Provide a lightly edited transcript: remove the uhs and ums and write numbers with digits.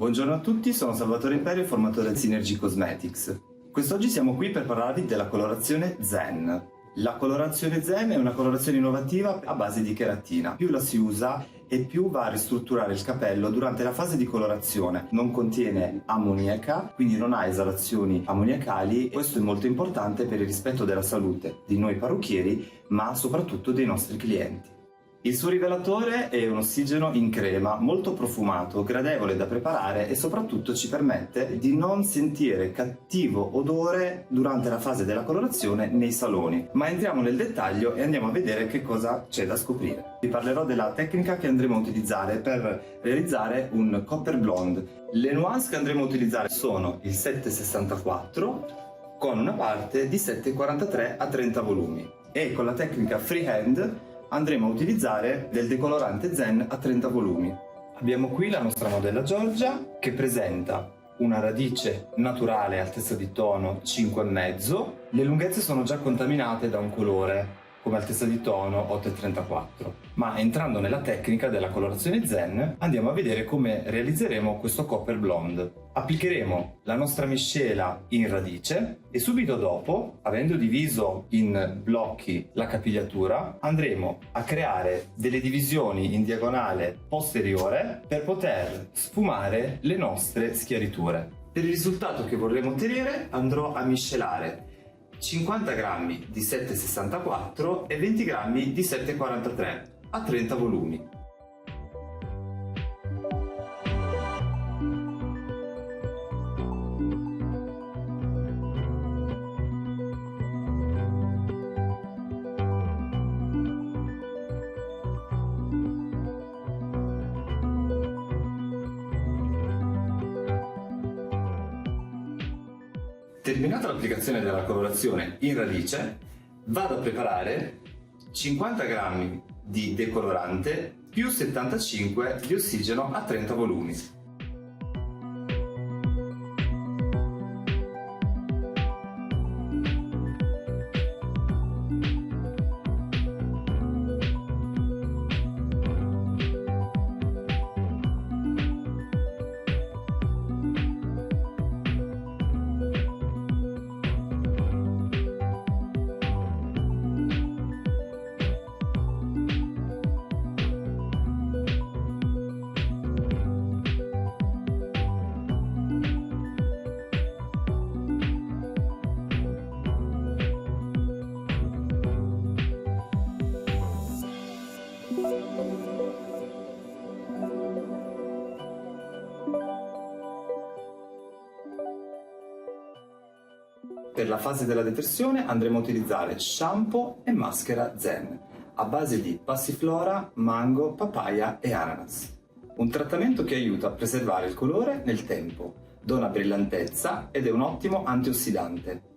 Buongiorno a tutti, sono Salvatore Imperio, formatore di Synergy Cosmetics. Quest'oggi siamo qui per parlarvi della colorazione Zen. La colorazione Zen è una colorazione innovativa a base di cheratina. Più la si usa e più va a ristrutturare il capello durante la fase di colorazione. Non contiene ammoniaca, quindi non ha esalazioni ammoniacali. Questo è molto importante per il rispetto della salute di noi parrucchieri, ma soprattutto dei nostri clienti. Il suo rivelatore è un ossigeno in crema, molto profumato, gradevole da preparare e soprattutto ci permette di non sentire cattivo odore durante la fase della colorazione nei saloni. Ma entriamo nel dettaglio e andiamo a vedere che cosa c'è da scoprire. Vi parlerò della tecnica che andremo a utilizzare per realizzare un copper blonde. Le nuance che andremo a utilizzare sono il 764 con una parte di 743 a 30 volumi e con la tecnica freehand andremo a utilizzare del decolorante Zen a 30 volumi. Abbiamo qui la nostra modella Giorgia che presenta una radice naturale altezza di tono 5,5. Le lunghezze sono già contaminate da un colore come altezza di tono 8,34. Ma entrando nella tecnica della colorazione Zen andiamo a vedere come realizzeremo questo copper blonde. Applicheremo la nostra miscela in radice e subito dopo, avendo diviso in blocchi la capigliatura, andremo a creare delle divisioni in diagonale posteriore per poter sfumare le nostre schiariture. Per il risultato che vorremmo ottenere andrò a miscelare 50 grammi di 7,64 e 20 grammi di 7,43 a 30 volumi. Terminata l'applicazione della colorazione in radice, vado a preparare 50 grammi di decolorante più 75 di ossigeno a 30 volumi. Per la fase della detersione andremo a utilizzare shampoo e maschera Zen a base di passiflora, mango, papaya e ananas. Un trattamento che aiuta a preservare il colore nel tempo, dona brillantezza ed è un ottimo antiossidante.